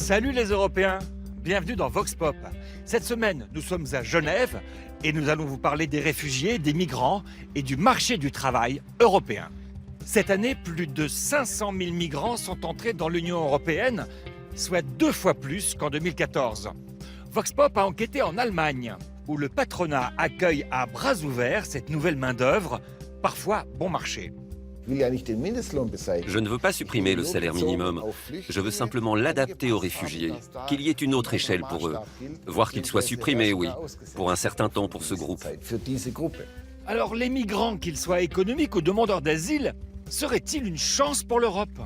Salut les Européens, bienvenue dans Vox Pop. Cette semaine, nous sommes à Genève et nous allons vous parler des réfugiés, des migrants et du marché du travail européen. Cette année, plus de 500 000 migrants sont entrés dans l'Union européenne, soit 2 fois plus qu'en 2014. Vox Pop a enquêté en Allemagne, où le patronat accueille à bras ouverts cette nouvelle main-d'œuvre, parfois bon marché. Je ne veux pas supprimer le salaire minimum. Je veux simplement l'adapter aux réfugiés, qu'il y ait une autre échelle pour eux. Voire qu'il soit supprimé, oui, pour un certain temps pour ce groupe. Alors les migrants, qu'ils soient économiques ou demandeurs d'asile, seraient-ils une chance pour l'Europe?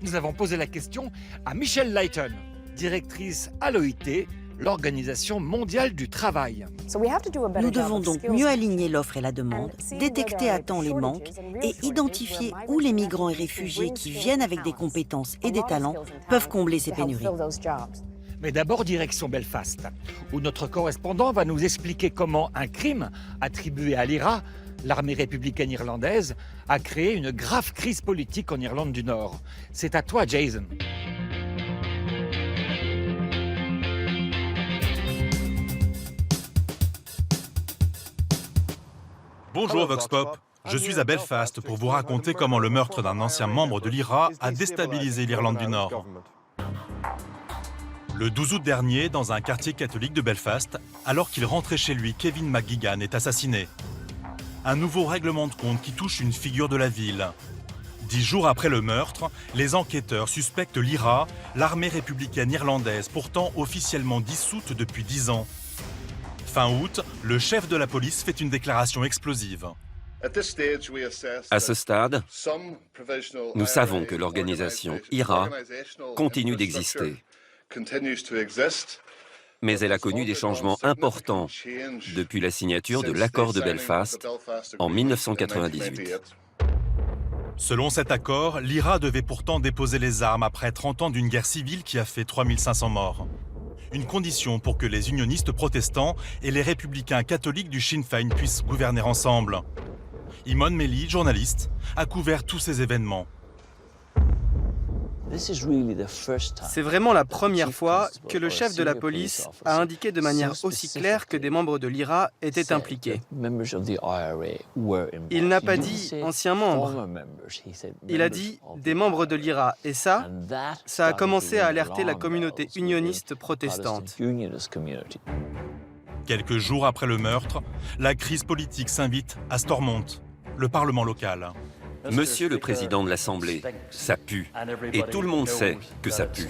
Nous avons posé la question à Michelle Leighton, directrice à l'OIT, l'Organisation mondiale du travail. Nous devons donc mieux aligner l'offre et la demande, détecter à temps les manques et identifier où les migrants et réfugiés qui viennent avec des compétences et des talents peuvent combler ces pénuries. Mais d'abord, direction Belfast, où notre correspondant va nous expliquer comment un crime attribué à l'IRA, l'armée républicaine irlandaise, a créé une grave crise politique en Irlande du Nord. C'est à toi, Jason. Bonjour Vox Pop, je suis à Belfast pour vous raconter comment le meurtre d'un ancien membre de l'IRA a déstabilisé l'Irlande du Nord. Le 12 août dernier, dans un quartier catholique de Belfast, alors qu'il rentrait chez lui, Kevin McGuigan est assassiné. Un nouveau règlement de compte qui touche une figure de la ville. 10 jours après le meurtre, les enquêteurs suspectent l'IRA, l'armée républicaine irlandaise, pourtant officiellement dissoute depuis 10 ans. Fin août, le chef de la police fait une déclaration explosive. À ce stade, nous savons que l'organisation IRA continue d'exister. Mais elle a connu des changements importants depuis la signature de l'accord de Belfast en 1998. Selon cet accord, l'IRA devait pourtant déposer les armes après 30 ans d'une guerre civile qui a fait 3500 morts. Une condition pour que les unionistes protestants et les républicains catholiques du Sinn Féin puissent gouverner ensemble. Eamon Melly, journaliste, a couvert tous ces événements. C'est vraiment la première fois que le chef de la police a indiqué de manière aussi claire que des membres de l'IRA étaient impliqués. Il n'a pas dit « anciens membres », il a dit « des membres de l'IRA » et ça a commencé à alerter la communauté unioniste protestante. Quelques jours après le meurtre, la crise politique s'invite à Stormont, le parlement local. Monsieur le président de l'Assemblée, ça pue. Et tout le monde sait que ça pue.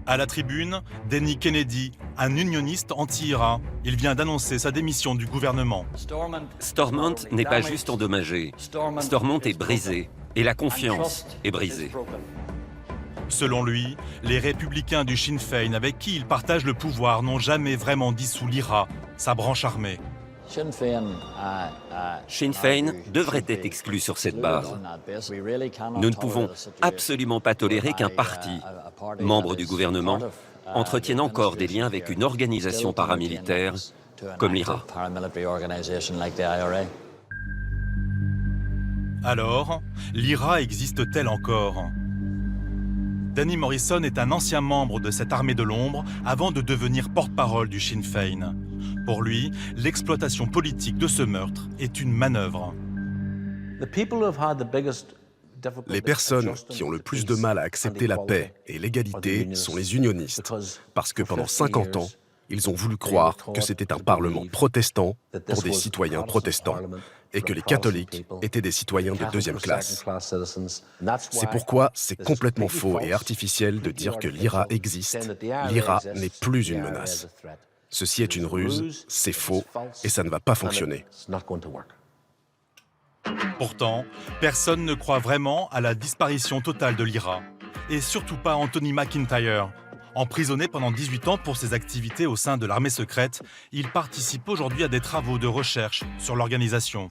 À la tribune, Denny Kennedy, un unioniste anti-IRA. Il vient d'annoncer sa démission du gouvernement. Stormont n'est pas juste endommagé. Stormont est brisé. Et la confiance est brisée. Selon lui, les républicains du Sinn Féin avec qui il partage le pouvoir n'ont jamais vraiment dissous l'IRA, sa branche armée. Sinn Féin devrait être exclu sur cette base. Nous ne pouvons absolument pas tolérer qu'un parti, membre du gouvernement, entretienne encore des liens avec une organisation paramilitaire comme l'IRA. Alors, l'IRA existe-t-elle encore? Danny Morrison est un ancien membre de cette armée de l'ombre avant de devenir porte-parole du Sinn Féin. Pour lui, l'exploitation politique de ce meurtre est une manœuvre. Les personnes qui ont le plus de mal à accepter la paix et l'égalité sont les unionistes, parce que pendant 50 ans, ils ont voulu croire que c'était un parlement protestant pour des citoyens protestants et que les catholiques étaient des citoyens de deuxième classe. C'est pourquoi c'est complètement faux et artificiel de dire que l'IRA existe. L'IRA n'est plus une menace. Ceci est une ruse, c'est faux et ça ne va pas fonctionner. Pourtant, personne ne croit vraiment à la disparition totale de l'IRA. Et surtout pas Anthony McIntyre. Emprisonné pendant 18 ans pour ses activités au sein de l'armée secrète, il participe aujourd'hui à des travaux de recherche sur l'organisation.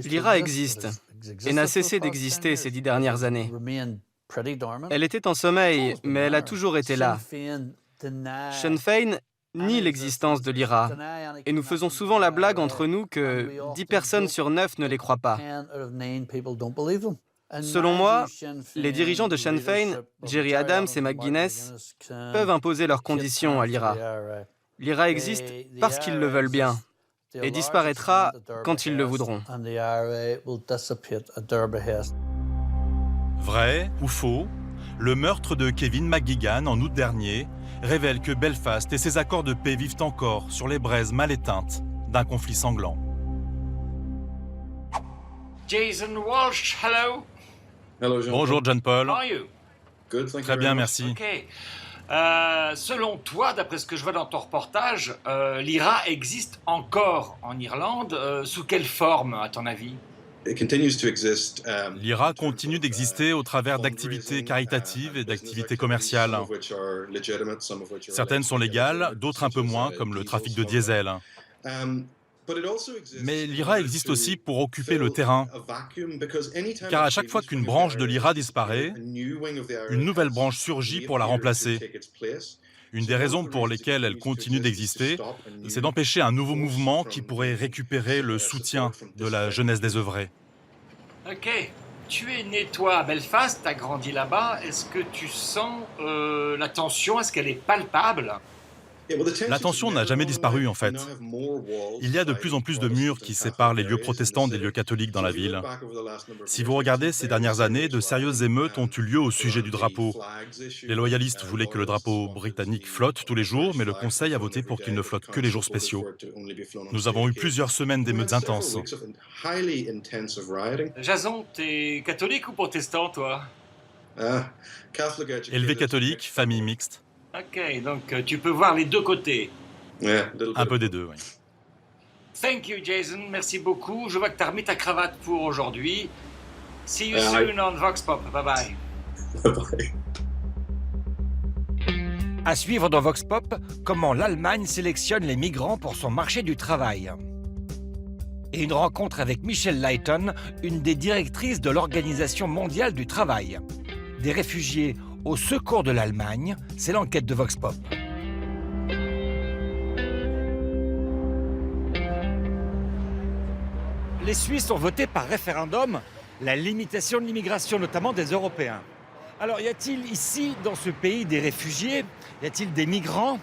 L'IRA existe et n'a cessé d'exister ces 10 dernières années. Elle était en sommeil, mais elle a toujours été là. Sinn Féin nie l'existence de l'IRA. Et nous faisons souvent la blague entre nous que 10 personnes sur 9 ne les croient pas. Selon moi, les dirigeants de Sinn Féin, Gerry Adams et McGuinness, peuvent imposer leurs conditions à l'IRA. L'IRA existe parce qu'ils le veulent bien et disparaîtra quand ils le voudront. Vrai ou faux, le meurtre de Kevin McGuigan en août dernier révèle que Belfast et ses accords de paix vivent encore sur les braises mal éteintes d'un conflit sanglant. Jason Walsh, hello. Bonjour John Paul. How are you? Très bien, merci. Ok. Selon toi, d'après ce que je vois dans ton reportage, l'IRA existe encore en Irlande. Sous quelle forme, à ton avis? L'IRA continue d'exister au travers d'activités caritatives et d'activités commerciales. Certaines sont légales, d'autres un peu moins, comme le trafic de diesel. Mais l'IRA existe aussi pour occuper le terrain, car à chaque fois qu'une branche de l'IRA disparaît, une nouvelle branche surgit pour la remplacer. Une des raisons pour lesquelles elle continue d'exister, c'est d'empêcher un nouveau mouvement qui pourrait récupérer le soutien de la jeunesse désœuvrée. Ok. Tu es né, toi, à Belfast, t'as grandi là-bas. Est-ce que tu sens la tension? Est-ce qu'elle est palpable? La tension n'a jamais disparu, en fait. Il y a de plus en plus de murs qui séparent les lieux protestants des lieux catholiques dans la ville. Si vous regardez ces dernières années, de sérieuses émeutes ont eu lieu au sujet du drapeau. Les loyalistes voulaient que le drapeau britannique flotte tous les jours, mais le Conseil a voté pour qu'il ne flotte que les jours spéciaux. Nous avons eu plusieurs semaines d'émeutes intenses. Jason, t'es catholique ou protestant, toi? Élevé catholique, famille mixte. Ok, donc tu peux voir les deux côtés. Un peu des deux, oui. Thank you, Jason. Merci beaucoup. Je vois que t'as remis ta cravate pour aujourd'hui. See you soon on Vox Pop. Bye bye. À suivre dans Vox Pop, comment l'Allemagne sélectionne les migrants pour son marché du travail. Et une rencontre avec Michelle Lighton, une des directrices de l'Organisation mondiale du travail. Des réfugiés au secours de l'Allemagne, c'est l'enquête de Vox Pop. Les Suisses ont voté par référendum la limitation de l'immigration, notamment des Européens. Alors, y a-t-il ici, dans ce pays, des réfugiés? Y a-t-il des migrants?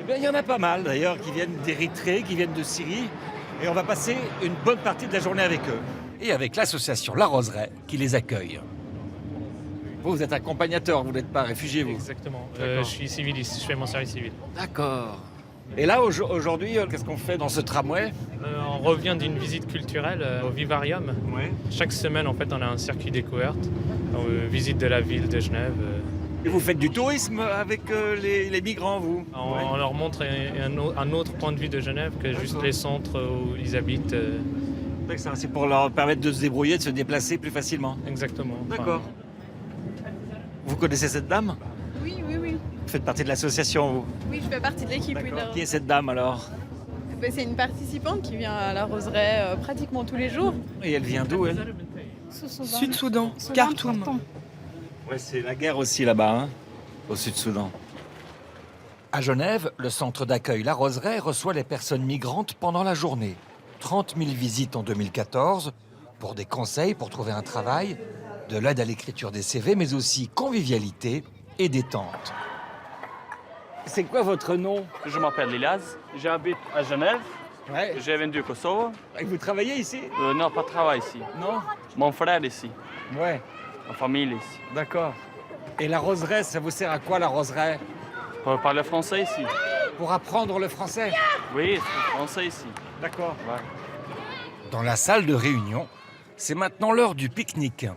Eh bien, il y en a pas mal, d'ailleurs, qui viennent d'Érythrée, qui viennent de Syrie. Et on va passer une bonne partie de la journée avec eux. Et avec l'association La Roseraie, qui les accueille. Vous êtes accompagnateur, vous n'êtes pas réfugié, vous? Exactement. Je suis civiliste, je fais mon service civil. D'accord. Et là, aujourd'hui, qu'est-ce qu'on fait dans ce tramway? On revient d'une visite culturelle au Vivarium. Ouais. Chaque semaine, en fait, on a un circuit découverte. Visite de la ville de Genève. Et vous faites du tourisme avec les migrants, vous? On leur montre un autre point de vue de Genève que juste les centres où ils habitent. C'est pour leur permettre de se débrouiller, de se déplacer plus facilement. Exactement. D'accord. Vous connaissez cette dame? Oui. Vous faites partie de l'association, vous? Oui, je fais partie de l'équipe. Oui, Qui est cette dame, alors? C'est une participante qui vient à la Roseraie pratiquement tous les jours. Et elle vient d'où, elle? Sud-Soudan, Khartoum. Ouais, c'est la guerre aussi là-bas, hein, au Sud-Soudan. À Genève, le centre d'accueil La Roseraie reçoit les personnes migrantes pendant la journée. 30 000 visites en 2014 pour des conseils pour trouver un travail, de l'aide à l'écriture des CV, mais aussi convivialité et détente. C'est quoi votre nom? Je m'appelle Lilaz, j'habite à Genève, Ouais. j'ai venu du Kosovo. Et vous travaillez ici? Non, pas de travail ici. Non? Mon frère ici, Ouais, ma famille ici. d'accord. Et la Roseraie, ça vous sert à quoi, la Roseraie? Pour parler français ici. Pour apprendre le français? Oui, c'est français ici. D'accord. Ouais. Dans la salle de réunion, c'est maintenant l'heure du pique-nique.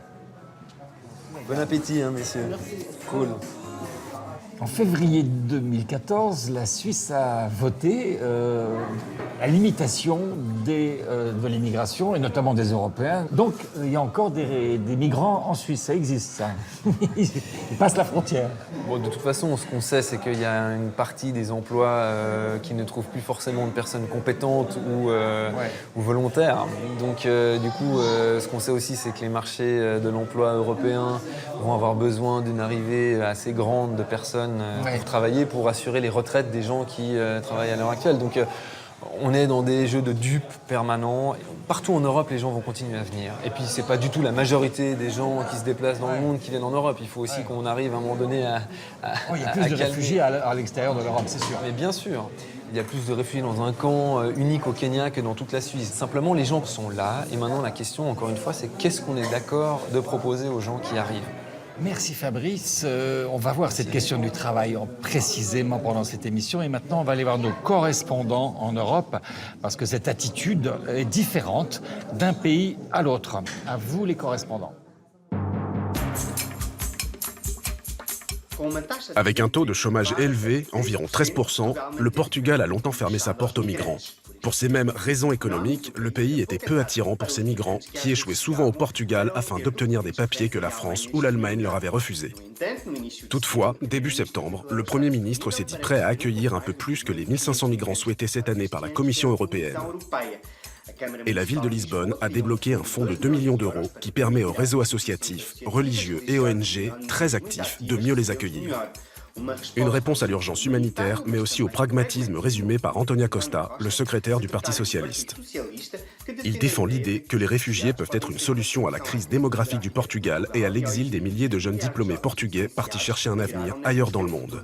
Bon appétit, messieurs. Cool. En février 2014, la Suisse a voté la limitation de l'immigration, et notamment des Européens. Donc, il y a encore des migrants en Suisse, ça existe, ça. Ils passent la frontière. Bon, de toute façon, ce qu'on sait, c'est qu'il y a une partie des emplois qui ne trouvent plus forcément de personnes compétentes ou volontaires. Donc, du coup, ce qu'on sait aussi, c'est que les marchés de l'emploi européens vont avoir besoin d'une arrivée assez grande de personnes pour travailler, pour assurer les retraites des gens qui travaillent à l'heure actuelle. Donc, On est dans des jeux de dupes permanents. Partout en Europe, les gens vont continuer à venir. Et puis, c'est pas du tout la majorité des gens qui se déplacent dans le monde qui viennent en Europe. Il faut aussi qu'on arrive à un moment donné à il y a plus de réfugiés à l'extérieur de l'Europe, c'est sûr. Mais bien sûr. Il y a plus de réfugiés dans un camp unique au Kenya que dans toute la Suisse. Simplement, les gens sont là. Et maintenant, la question, encore une fois, c'est qu'est-ce qu'on est d'accord de proposer aux gens qui arrivent ? Merci Fabrice. On va voir cette question du travail précisément pendant cette émission. Et maintenant, on va aller voir nos correspondants en Europe parce que cette attitude est différente d'un pays à l'autre. À vous les correspondants. Avec un taux de chômage élevé, environ 13%, le Portugal a longtemps fermé sa porte aux migrants. Pour ces mêmes raisons économiques, le pays était peu attirant pour ces migrants qui échouaient souvent au Portugal afin d'obtenir des papiers que la France ou l'Allemagne leur avaient refusés. Toutefois, début septembre, le Premier ministre s'est dit prêt à accueillir un peu plus que les 1500 migrants souhaités cette année par la Commission européenne. Et la ville de Lisbonne a débloqué un fonds de 2 millions d'euros qui permet aux réseaux associatifs, religieux et ONG très actifs de mieux les accueillir. Une réponse à l'urgence humanitaire, mais aussi au pragmatisme résumé par António Costa, le secrétaire du Parti socialiste. Il défend l'idée que les réfugiés peuvent être une solution à la crise démographique du Portugal et à l'exil des milliers de jeunes diplômés portugais partis chercher un avenir ailleurs dans le monde.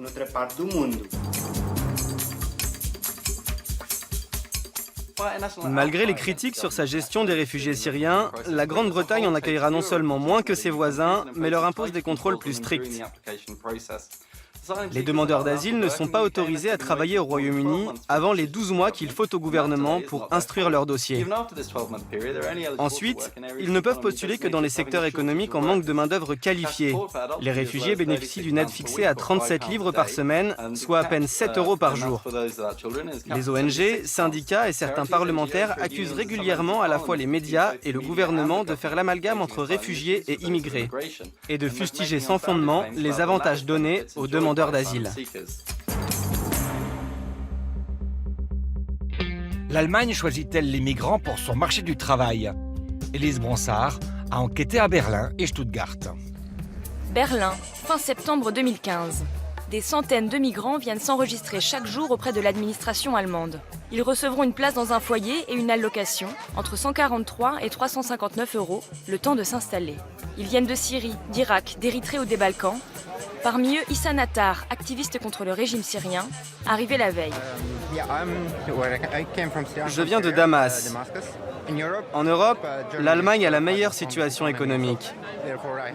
Malgré les critiques sur sa gestion des réfugiés syriens, la Grande-Bretagne en accueillera non seulement moins que ses voisins, mais leur impose des contrôles plus stricts. Les demandeurs d'asile ne sont pas autorisés à travailler au Royaume-Uni avant les 12 mois qu'il faut au gouvernement pour instruire leur dossier. Ensuite, ils ne peuvent postuler que dans les secteurs économiques en manque de main-d'œuvre qualifiée. Les réfugiés bénéficient d'une aide fixée à 37 livres par semaine, soit à peine 7 € par jour. Les ONG, syndicats et certains parlementaires accusent régulièrement à la fois les médias et le gouvernement de faire l'amalgame entre réfugiés et immigrés, et de fustiger sans fondement les avantages donnés aux demandeurs d'asile. L'Allemagne choisit-elle les migrants pour son marché du travail? Élise Bronsard a enquêté à Berlin et Stuttgart. Berlin, fin septembre 2015. Des centaines de migrants viennent s'enregistrer chaque jour auprès de l'administration allemande. Ils recevront une place dans un foyer et une allocation, entre 143 et 359 €, le temps de s'installer. Ils viennent de Syrie, d'Irak, d'Érythrée ou des Balkans. Parmi eux, Issa Nattar, activiste contre le régime syrien, arrivé la veille. Je viens de Damas. En Europe, l'Allemagne a la meilleure situation économique.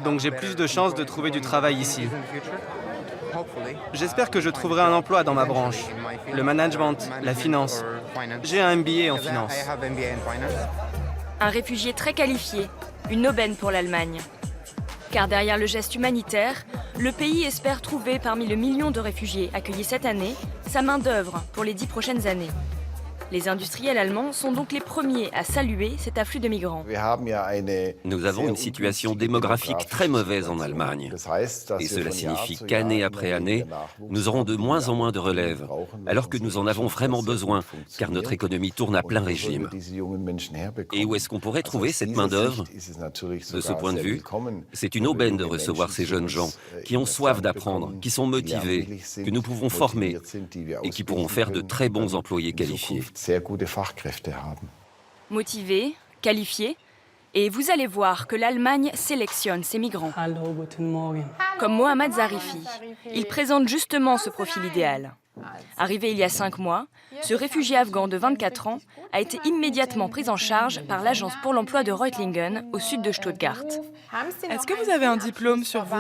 Donc j'ai plus de chances de trouver du travail ici. J'espère que je trouverai un emploi dans ma branche, le management, la finance. J'ai un MBA en finance. Un réfugié très qualifié, une aubaine pour l'Allemagne. Car derrière le geste humanitaire, le pays espère trouver parmi le million de réfugiés accueillis cette année sa main-d'œuvre pour les 10 prochaines années. Les industriels allemands sont donc les premiers à saluer cet afflux de migrants. Nous avons une situation démographique très mauvaise en Allemagne. Et cela signifie qu'année après année, nous aurons de moins en moins de relève, alors que nous en avons vraiment besoin, car notre économie tourne à plein régime. Et où est-ce qu'on pourrait trouver cette main-d'œuvre? De ce point de vue, c'est une aubaine de recevoir ces jeunes gens qui ont soif d'apprendre, qui sont motivés, que nous pouvons former et qui pourront faire de très bons employés qualifiés. Motivés, qualifiés, et vous allez voir que l'Allemagne sélectionne ses migrants. Comme Mohamed Zarifi. Il présente justement ce profil idéal. Arrivé il y a 5 mois, ce réfugié afghan de 24 ans a été immédiatement pris en charge par l'agence pour l'emploi de Reutlingen, au sud de Stuttgart. Est-ce que vous avez un diplôme sur vous?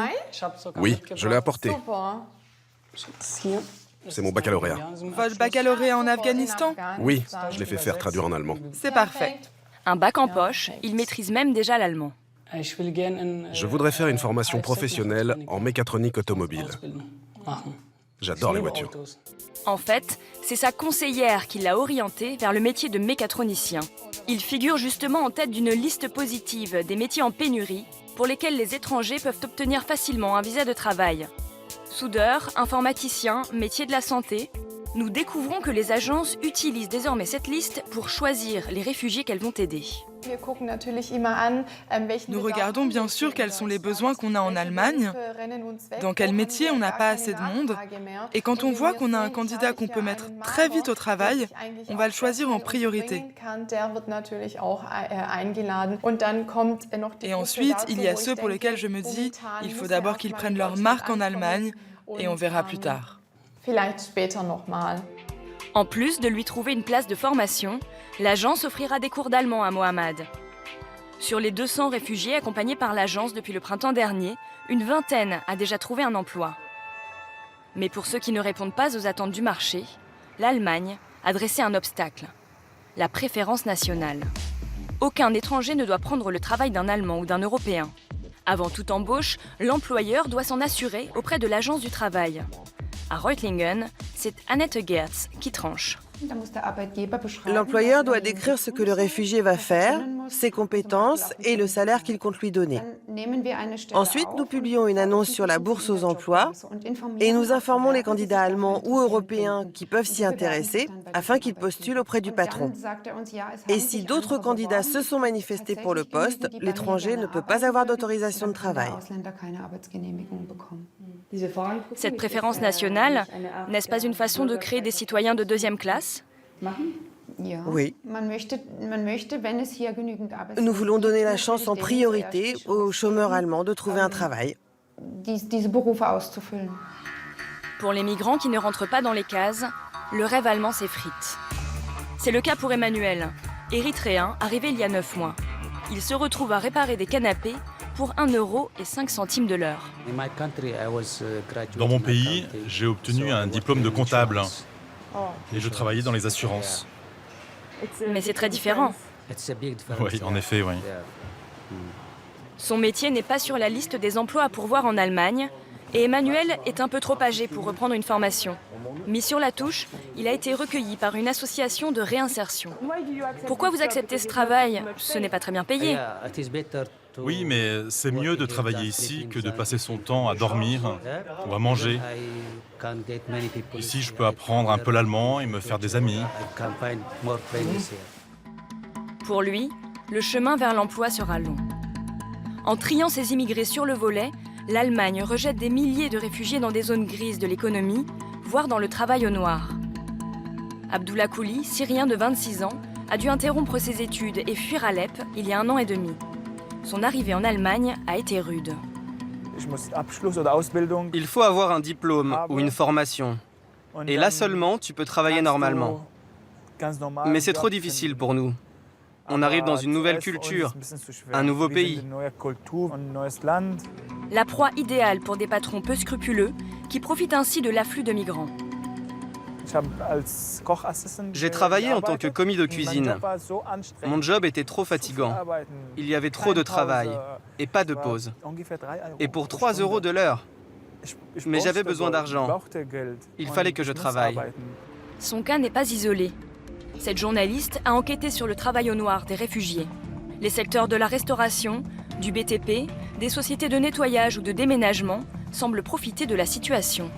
Oui, je l'ai apporté. C'est mon baccalauréat. Votre baccalauréat en Afghanistan? Oui, je l'ai fait faire traduire en allemand. C'est parfait. Un bac en poche, il maîtrise même déjà l'allemand. Je voudrais faire une formation professionnelle en mécatronique automobile. J'adore les voitures. En fait, c'est sa conseillère qui l'a orienté vers le métier de mécatronicien. Il figure justement en tête d'une liste positive des métiers en pénurie pour lesquels les étrangers peuvent obtenir facilement un visa de travail. Soudeurs, informaticiens, métiers de la santé, nous découvrons que les agences utilisent désormais cette liste pour choisir les réfugiés qu'elles vont aider. Nous regardons bien sûr quels sont les besoins qu'on a en Allemagne, dans quel métier on n'a pas assez de monde, et quand on voit qu'on a un candidat qu'on peut mettre très vite au travail, on va le choisir en priorité. Et ensuite, il y a ceux pour lesquels je me dis, il faut d'abord qu'ils prennent leur marque en Allemagne, et on verra plus tard. En plus de lui trouver une place de formation, l'agence offrira des cours d'allemand à Mohamed. Sur les 200 réfugiés accompagnés par l'agence depuis le printemps dernier, une vingtaine a déjà trouvé un emploi. Mais pour ceux qui ne répondent pas aux attentes du marché, l'Allemagne a dressé un obstacle, la préférence nationale. Aucun étranger ne doit prendre le travail d'un Allemand ou d'un Européen. Avant toute embauche, l'employeur doit s'en assurer auprès de l'agence du travail. À Reutlingen, c'est Annette Gertz qui tranche. L'employeur doit décrire ce que le réfugié va faire, ses compétences et le salaire qu'il compte lui donner. Ensuite, nous publions une annonce sur la bourse aux emplois et nous informons les candidats allemands ou européens qui peuvent s'y intéresser afin qu'ils postulent auprès du patron. Et si d'autres candidats se sont manifestés pour le poste, l'étranger ne peut pas avoir d'autorisation de travail. Cette préférence nationale, n'est-ce pas une façon de créer des citoyens de deuxième classe ? Oui. Nous voulons donner la chance en priorité aux chômeurs allemands de trouver un travail. Pour les migrants qui ne rentrent pas dans les cases, le rêve allemand s'effrite. C'est le cas pour Emmanuel, érythréen arrivé il y a 9 mois. Il se retrouve à réparer des canapés pour 1,05 € de l'heure. Dans mon pays, j'ai obtenu un diplôme de comptable et je travaillais dans les assurances. Mais c'est très différent. Oui, en effet, oui. Son métier n'est pas sur la liste des emplois à pourvoir en Allemagne et Emmanuel est un peu trop âgé pour reprendre une formation. Mis sur la touche, il a été recueilli par une association de réinsertion. Pourquoi vous acceptez ce travail? Ce n'est pas très bien payé. Oui, mais c'est mieux de travailler ici que de passer son temps à dormir ou à manger. Ici, je peux apprendre un peu l'allemand et me faire des amis. Pour lui, le chemin vers l'emploi sera long. En triant ses immigrés sur le volet, l'Allemagne rejette des milliers de réfugiés dans des zones grises de l'économie, voire dans le travail au noir. Abdullah Kouli, Syrien de 26 ans, a dû interrompre ses études et fuir Alep il y a 1 an et demi. Son arrivée en Allemagne a été rude. Il faut avoir un diplôme ou une formation. Et là seulement, tu peux travailler normalement. Mais c'est trop difficile pour nous. On arrive dans une nouvelle culture, un nouveau pays. La proie idéale pour des patrons peu scrupuleux qui profitent ainsi de l'afflux de migrants. J'ai travaillé en tant que commis de cuisine. Mon job était trop fatigant. Il y avait trop de travail et pas de pause. Et pour 3 € de l'heure. Mais j'avais besoin d'argent. Il fallait que je travaille. Son cas n'est pas isolé. Cette journaliste a enquêté sur le travail au noir des réfugiés. Les secteurs de la restauration, du BTP, des sociétés de nettoyage ou de déménagement semblent profiter de la situation.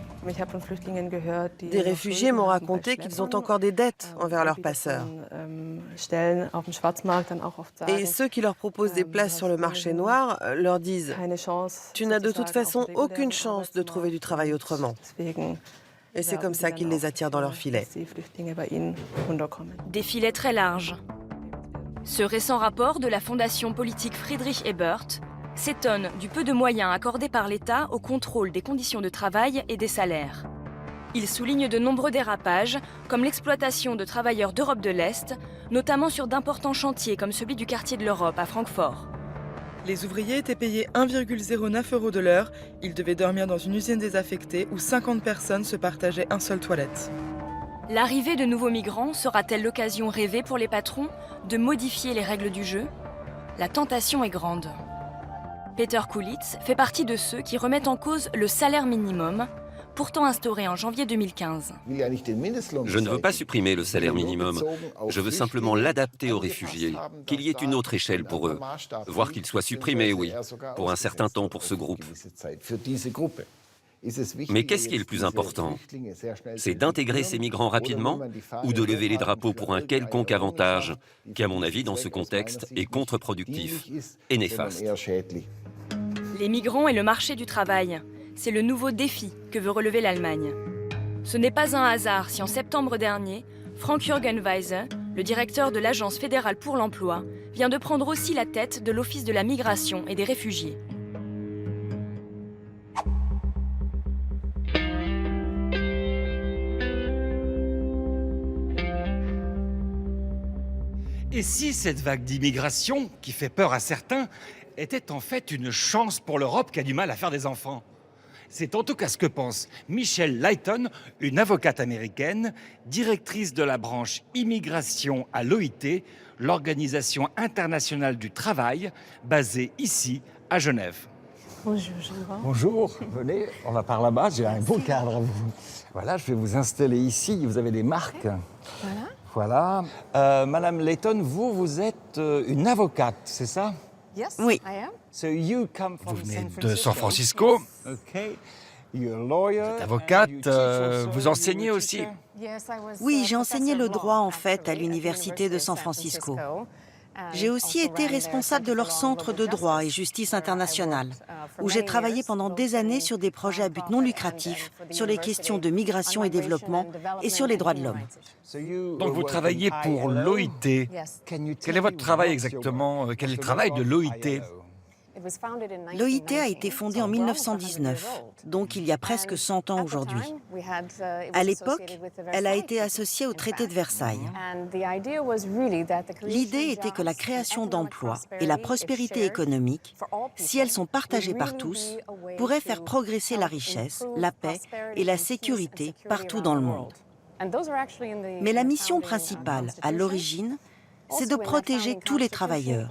Des réfugiés m'ont raconté qu'ils ont encore des dettes envers leurs passeurs. Et ceux qui leur proposent des places sur le marché noir leur disent « Tu n'as de toute façon aucune chance de trouver du travail autrement ». Et c'est comme ça qu'ils les attirent dans leur filet. Des filets très larges. Ce récent rapport de la fondation politique Friedrich Ebert s'étonne du peu de moyens accordés par l'État au contrôle des conditions de travail et des salaires. Il souligne de nombreux dérapages, comme l'exploitation de travailleurs d'Europe de l'Est, notamment sur d'importants chantiers comme celui du quartier de l'Europe à Francfort. Les ouvriers étaient payés 1,09 € de l'heure. Ils devaient dormir dans une usine désaffectée où 50 personnes se partageaient un seul toilette. L'arrivée de nouveaux migrants sera-t-elle l'occasion rêvée pour les patrons de modifier les règles du jeu? La tentation est grande. Peter Kulitz fait partie de ceux qui remettent en cause le salaire minimum, pourtant instauré en janvier 2015. Je ne veux pas supprimer le salaire minimum. Je veux simplement l'adapter aux réfugiés, qu'il y ait une autre échelle pour eux. Voire qu'il soit supprimé, oui, pour un certain temps pour ce groupe. Mais qu'est-ce qui est le plus important? C'est d'intégrer ces migrants rapidement ou de lever les drapeaux pour un quelconque avantage qui, à mon avis, dans ce contexte, est contre-productif et néfaste. Les migrants et le marché du travail, c'est le nouveau défi que veut relever l'Allemagne. Ce n'est pas un hasard si en septembre dernier, Frank-Jürgen Weise, le directeur de l'Agence fédérale pour l'emploi, vient de prendre aussi la tête de l'Office de la migration et des réfugiés. Et si cette vague d'immigration, qui fait peur à certains, était en fait une chance pour l'Europe qui a du mal à faire des enfants? C'est en tout cas ce que pense Michelle Lighton, une avocate américaine, directrice de la branche immigration à l'OIT, l'Organisation internationale du travail, basée ici à Genève. Bonjour. Bonjour, venez, on va par là-bas, j'ai un beau cadre à vous. Voilà, je vais vous installer ici, vous avez des marques. Voilà. Madame Layton, vous êtes une avocate, c'est ça? Oui. Vous venez de San Francisco. Vous êtes avocate, vous enseignez aussi? Oui, j'ai enseigné le droit en fait à l'université de San Francisco. J'ai aussi été responsable de leur centre de droit et justice internationale, où j'ai travaillé pendant des années sur des projets à but non lucratif, sur les questions de migration et développement et sur les droits de l'homme. Donc vous travaillez pour l'OIT. Quel est votre travail exactement? Quel est le travail de l'OIT? L'OIT a été fondée en 1919, donc il y a presque 100 ans aujourd'hui. À l'époque, elle a été associée au traité de Versailles. L'idée était que la création d'emplois et la prospérité économique, si elles sont partagées par tous, pourraient faire progresser la richesse, la paix et la sécurité partout dans le monde. Mais la mission principale, à l'origine, c'est de protéger tous les travailleurs,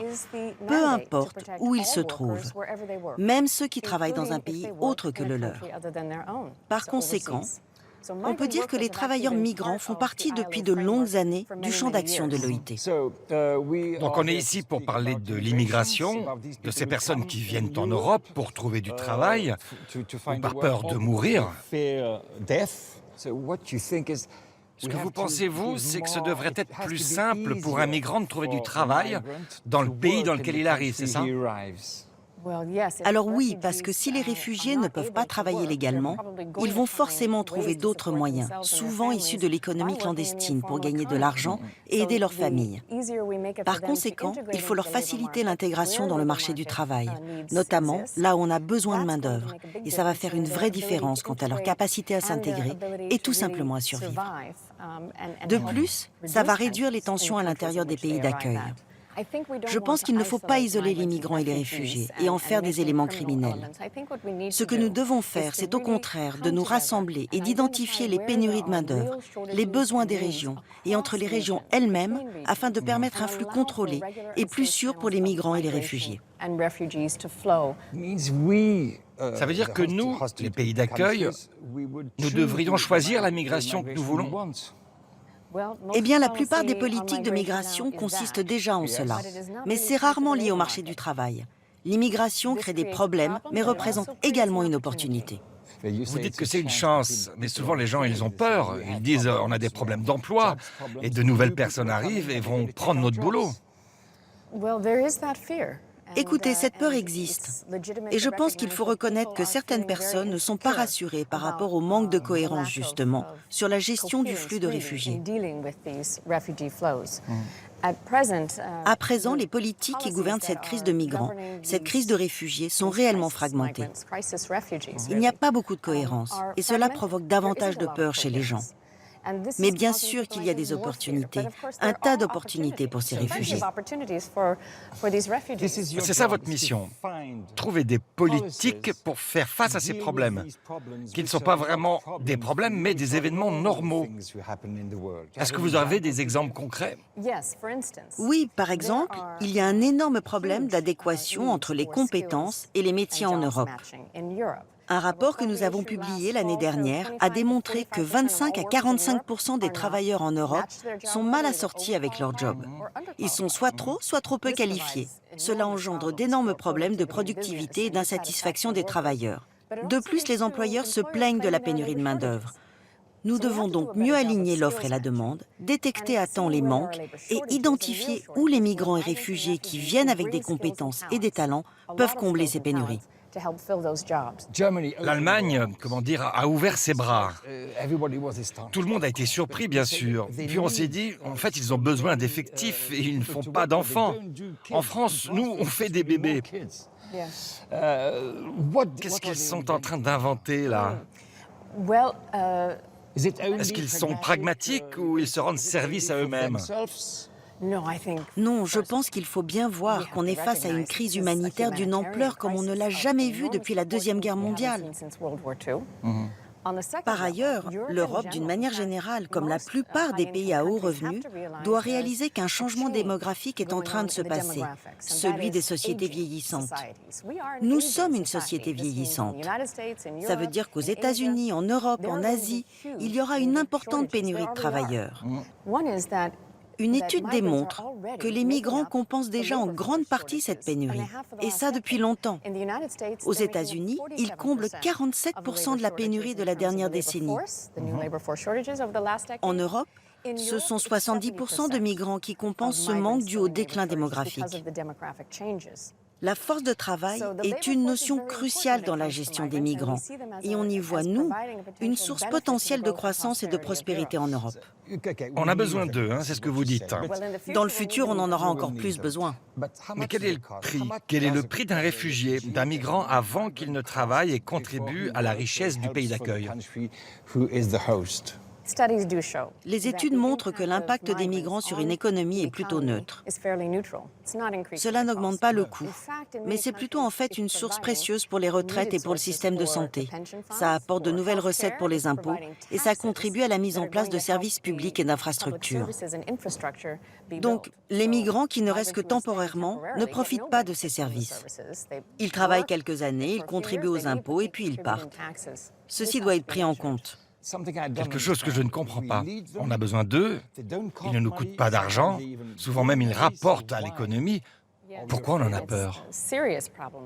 peu importe où ils se trouvent, même ceux qui travaillent dans un pays autre que le leur. Par conséquent, on peut dire que les travailleurs migrants font partie depuis de longues années du champ d'action de l'OIT. Donc on est ici pour parler de l'immigration, de ces personnes qui viennent en Europe pour trouver du travail, ou par peur de mourir. Ce que vous pensez, vous, c'est que ce devrait être plus simple pour un migrant de trouver du travail dans le pays dans lequel il arrive, c'est ça? Alors oui, parce que si les réfugiés ne peuvent pas travailler légalement, ils vont forcément trouver d'autres moyens, souvent issus de l'économie clandestine, pour gagner de l'argent et aider leur famille. Par conséquent, il faut leur faciliter l'intégration dans le marché du travail, notamment là où on a besoin de main-d'œuvre. Et ça va faire une vraie différence quant à leur capacité à s'intégrer et tout simplement à survivre. De plus, ça va réduire les tensions à l'intérieur des pays d'accueil. Je pense qu'il ne faut pas isoler les migrants et les réfugiés et en faire des éléments criminels. Ce que nous devons faire, c'est au contraire de nous rassembler et d'identifier les pénuries de main-d'œuvre, les besoins des régions et entre les régions elles-mêmes afin de permettre un flux contrôlé et plus sûr pour les migrants et les réfugiés. Ça veut dire que nous, les pays d'accueil, nous devrions choisir la migration que nous voulons? Eh bien, la plupart des politiques de migration consistent déjà en cela, mais c'est rarement lié au marché du travail. L'immigration crée des problèmes, mais représente également une opportunité. Vous dites que c'est une chance, mais souvent les gens, ils ont peur. Ils disent on a des problèmes d'emploi, et de nouvelles personnes arrivent et vont prendre notre boulot. Écoutez, cette peur existe. Et je pense qu'il faut reconnaître que certaines personnes ne sont pas rassurées par rapport au manque de cohérence, justement, sur la gestion du flux de réfugiés. À présent, les politiques qui gouvernent cette crise de migrants, cette crise de réfugiés, sont réellement fragmentées. Il n'y a pas beaucoup de cohérence, et cela provoque davantage de peur chez les gens. Mais bien sûr qu'il y a des opportunités, un tas d'opportunités pour ces réfugiés. C'est ça votre mission, trouver des politiques pour faire face à ces problèmes, qui ne sont pas vraiment des problèmes, mais des événements normaux. Est-ce que vous avez des exemples concrets? Oui, par exemple, il y a un énorme problème d'adéquation entre les compétences et les métiers en Europe. Un rapport que nous avons publié l'année dernière a démontré que 25 à 45% des travailleurs en Europe sont mal assortis avec leur job. Ils sont soit trop peu qualifiés. Cela engendre d'énormes problèmes de productivité et d'insatisfaction des travailleurs. De plus, les employeurs se plaignent de la pénurie de main-d'œuvre. Nous devons donc mieux aligner l'offre et la demande, détecter à temps les manques et identifier où les migrants et réfugiés qui viennent avec des compétences et des talents peuvent combler ces pénuries. L'Allemagne, a ouvert ses bras. Tout le monde a été surpris, bien sûr. Puis on s'est dit, en fait, ils ont besoin d'effectifs et ils ne font pas d'enfants. En France, nous, on fait des bébés. Qu'est-ce qu'ils sont en train d'inventer, là? Est-ce qu'ils sont pragmatiques ou ils se rendent service à eux-mêmes? Non, je pense qu'il faut bien voir qu'on est face à une crise humanitaire d'une ampleur comme on ne l'a jamais vue depuis la Deuxième Guerre mondiale. Par ailleurs, l'Europe, d'une manière générale, comme la plupart des pays à haut revenu, doit réaliser qu'un changement démographique est en train de se passer, celui des sociétés vieillissantes. Nous sommes une société vieillissante. Ça veut dire qu'aux États-Unis, en Europe, en Asie, il y aura une importante pénurie de travailleurs. Une étude démontre que les migrants compensent déjà en grande partie cette pénurie, et ça depuis longtemps. Aux États-Unis, ils comblent 47% de la pénurie de la dernière décennie. En Europe, ce sont 70% de migrants qui compensent ce manque dû au déclin démographique. La force de travail est une notion cruciale dans la gestion des migrants et on y voit, nous, une source potentielle de croissance et de prospérité en Europe. On a besoin d'eux, c'est ce que vous dites. Dans le futur, on en aura encore plus besoin. Mais quel est le prix? Quel est le prix d'un réfugié, d'un migrant avant qu'il ne travaille et contribue à la richesse du pays d'accueil? Les études montrent que l'impact des migrants sur une économie est plutôt neutre. Cela n'augmente pas le coût, mais c'est plutôt en fait une source précieuse pour les retraites et pour le système de santé. Ça apporte de nouvelles recettes pour les impôts et ça contribue à la mise en place de services publics et d'infrastructures. Donc, les migrants qui ne restent que temporairement ne profitent pas de ces services. Ils travaillent quelques années, ils contribuent aux impôts et puis ils partent. Ceci doit être pris en compte. Quelque chose que je ne comprends pas. On a besoin d'eux, ils ne nous coûtent pas d'argent, souvent même ils rapportent à l'économie. Pourquoi on en a peur?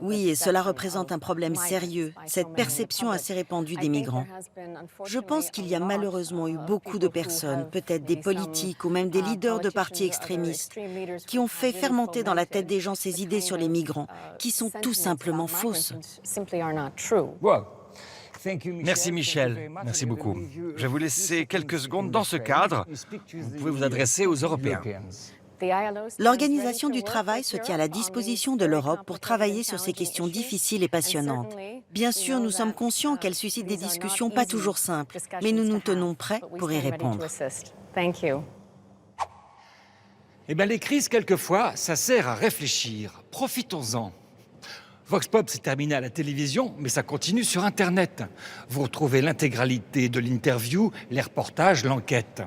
Oui, et cela représente un problème sérieux, cette perception assez répandue des migrants. Je pense qu'il y a malheureusement eu beaucoup de personnes, peut-être des politiques ou même des leaders de partis extrémistes, qui ont fait fermenter dans la tête des gens ces idées sur les migrants, qui sont tout simplement fausses. Merci Michel, merci beaucoup. Je vais vous laisser quelques secondes dans ce cadre. Vous pouvez vous adresser aux Européens. L'Organisation du travail se tient à la disposition de l'Europe pour travailler sur ces questions difficiles et passionnantes. Bien sûr, nous sommes conscients qu'elles suscitent des discussions pas toujours simples, mais nous nous tenons prêts pour y répondre. Eh bien, les crises, quelquefois, ça sert à réfléchir. Profitons-en. Vox Pop s'est terminé à la télévision, mais ça continue sur Internet. Vous retrouvez l'intégralité de l'interview, les reportages, l'enquête.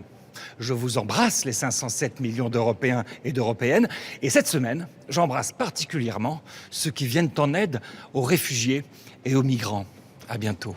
Je vous embrasse, les 507 millions d'Européens et d'Européennes. Et cette semaine, j'embrasse particulièrement ceux qui viennent en aide aux réfugiés et aux migrants. À bientôt.